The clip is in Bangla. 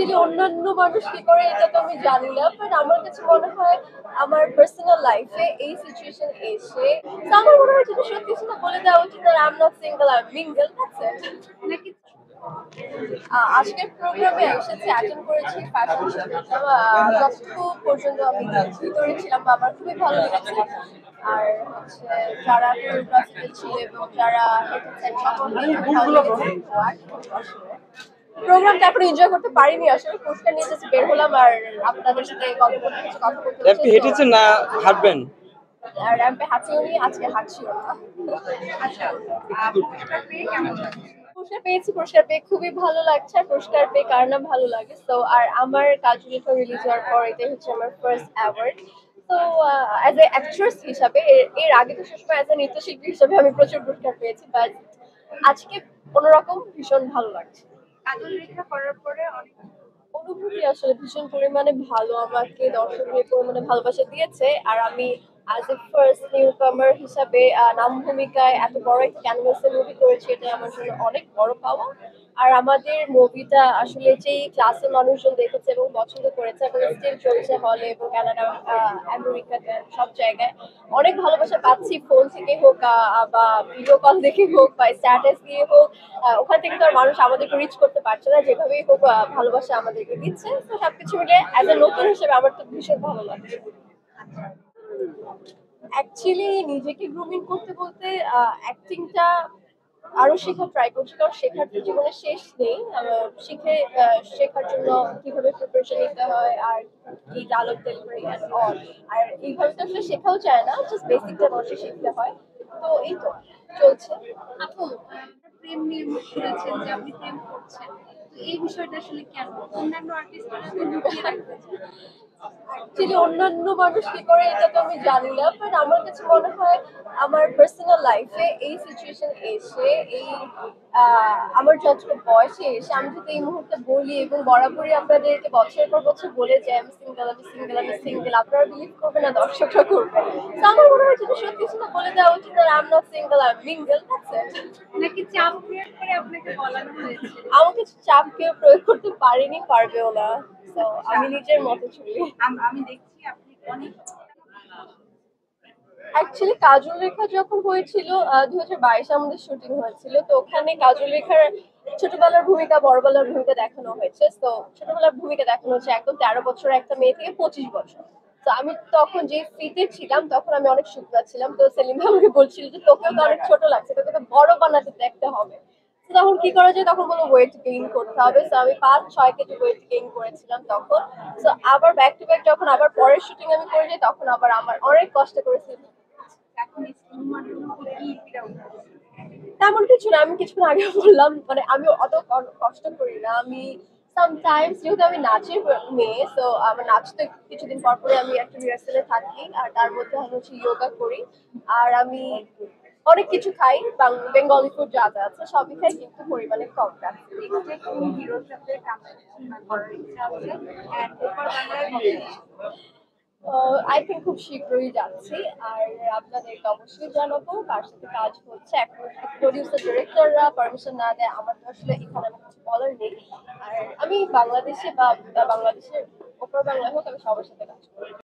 অ্যাকচুয়ালি অন্যান্য মানুষ কি করে এটা তো আমি জানি না, বাট আমার কাছে মনে হয় আমার পার্সোনাল লাইফে এই সিচুয়েশন এসে তো আমার মনে হয় যদি সত্যি সেটা বলে দেওয়া উচিত আর I am not single, I am mingle, that's it. নাকি আজকের প্রোগ্রামে এসেছি, অ্যাটেন্ড করেছি ফ্যাশন শো। যতটুকু পর্যন্ত আমি ভিতরে ছিলাম বা আমার খুবই ভালো লেগেছে। আর হচ্ছে যারা কোরিওগ্রাফিতে ছিল এবং যারা হেঁটেছেন সকলকে খুব ভালো লেগেছে। প্রোগ্রামটা এখন এনজয় করতে পারিনি, আসলে পুরস্কার নিয়ে জাস্ট বের হলাম আর আপনাদের সাথে গল্প করতে কিছু কথা বলতে র্যাম্পে হেঁটেছেন না হাঁটবেন? আর র্যাম্পে হাঁটিও নি, আজকে হাঁটছিও না। আচ্ছা, পুরস্কার পেয়ে কেমন লাগছে? পুরস্কার পেয়েছি, পুরস্কার পেয়ে খুবই ভালো লাগছে। আর পুরস্কার পেয়ে কার না ভালো লাগে। তো আর আমার কাজুলিটা রিলিজ হওয়ার পর এটাই হচ্ছে আমার ফার্স্ট অ্যাওয়ার্ড। তো অ্যাজ এ অ্যাক্ট্রেস হিসাবে এর আগে তো সবসময় অ্যাজ এ নৃত্যশিল্পী হিসাবে আমি প্রচুর পুরস্কার পেয়েছি, বাট আজকে অন্যরকম ভীষণ ভালো লাগছে। কাজল রেখা করার পরে অনেক অনুভূতি আসলে ভীষণ পরিমাণে ভালো, আমাকে দর্শক যে পরিমাণে ভালোবাসা দিয়েছে আর আমি অ্যাজ এ ফার্স্ট নিউ কামার হিসাবে নাম ভূমিকায় এত বড় একটা ক্যানভাসে মুভি করেছি, এটা আমার জন্য অনেক বড় পাওয়া। আর আমাদের মুভিটা আসলে যেই ক্লাসের মানুষজন দেখেছে এবং পছন্দ করেছে এবং স্টিল চলছে হলে এবং কানাডা, আমেরিকাতে সব জায়গায় অনেক ভালোবাসা পাচ্ছি, ফোন থেকে হোক বা ভিডিও কল দেখে হোক বা স্ট্যাটাস দিয়ে হোক। ওখান থেকে তো আর মানুষ আমাদেরকে রিচ করতে পারছে না, যেভাবেই হোক ভালোবাসা আমাদেরকে দিচ্ছে। তো সবকিছু মিলে অ্যাজ এ নতুন হিসেবে আমার তো ভীষণ ভালো লাগছে। অ্যাকচুয়ালি নিজেকে গ্রুমিং করতে বলতে অ্যাক্টিংটা আরো শেখার ট্রাই করছি, কারণ শেখার তো জীবনে শেষ নেই। শেখার জন্য কিভাবে প্রিপারেশন নিতে হয় আর কি ডায়লগ ডেলিভারি এন্ড অল। আর এইভাবে তো আসলে শেখাও যায় না, জাস্ট বেসিকটা বসে শিখতে হয়। তো এই তো চলছে। আপু, প্রেম নিয়ে মুখ খুলেছেন যে আপনি প্রেম করছেন, তো এই বিষয়টা আসলে কেন অন্যান্য আর্টিস্টরা তো লুকিয়ে রাখতে চায়? অ্যাকচুয়ালি অন্যান্য মানুষ কি করে এটা তো আমি জানি না, বাট আমার কাছে মনে হয় আমার পার্সোনাল লাইফে এই সিচুয়েশন এসে আমার যতটুকু বয়সে এসে আমি যদি এই মুহূর্তে বলি এবং বরাবরই আপনাদেরকে বছরের পর বছর বলে যে আমি সিঙ্গেল, আমি সিঙ্গেল, আমি সিঙ্গেল, আপনারা বিলিভ করবেন না, দর্শকরা করবে। তো আমার মনে হয় যদি সত্যি সেটা বলে দেওয়া উচিত আর I am not single, I am mingle, that's it. নাকি চাপ প্রয়োগ করে আপনাকে বলানো হয়েছে? আমাকে চাপ কেউ প্রয়োগ করতে পারেনি, পারবেও না। তো আমি নিজের মতো চলি। আমি দেখছি আপনি অনেক অ্যাকচুয়ালি কাজল রেখা যখন হয়েছিল 2022 আমাদের শুটিং হয়েছিল, তো ওখানে কাজল রেখার ছোটবেলার ভূমিকা বড়বেলার ভূমিকা দেখানো হয়েছে। তো ছোটবেলার ভূমিকা দেখানো হচ্ছে একদম 13 বছরের একটা মেয়ে থেকে 25 বছর। তো আমি তখন যে ফিটে ছিলাম তখন আমি অনেক শুকনা ছিলাম, তো সেলিম ভাই আমাকে বলছিল যে তোকেও তো অনেক ছোট লাগছে, তোকে তো বড় বানাতে দেখতে হবে। তো তখন কি করা যায়, তখন বলো ওয়েট গেইন করতে হবে। তো আমি 5-6 কেজি ওয়েট গেইন করেছিলাম তখন। তো আবার ব্যাক টু ব্যাক যখন আবার পরের শুটিং আমি করে যাই তখন আবার আমার অনেক কষ্ট করেছি। এখন স্কিমার কি এটা তেমন কিছু না, আমি কিছুক্ষণ আগে বললাম, মানে আমি অত কষ্ট করি না। আমি সামটাইমস যেহেতু আমি নাচের মেয়ে, তো আমার নাচ তো কিছুদিন পর পরে আমি একটা রিহার্সালে থাকি আর তার মধ্যে আমি হচ্ছে যোগা করি। আর আমি অনেক কিছু খাই, বেঙ্গলি ফুড যা যা আছে সবই খাই, কিন্তু পরিমাণে কম খাই। নেক্সটে কোন হিরোর সাথে কাজ করার ইচ্ছা আছে এন্ড ওপার বাংলায় কবে? আই থিঙ্ক খুব শীঘ্রই যাচ্ছি। আর আপনাদেরকে অবশ্যই জানাবো কার সাথে কাজ হচ্ছে। এখন প্রডিউসার ডিরেক্টররা পারমিশন না দেয় আমার তো আসলে এখানে আমার কিছু বলার নেই। আর আমি বাংলাদেশে বা বাংলাদেশের ওপর বাংলায় হোক, আমি সবার সাথে কাজ করি।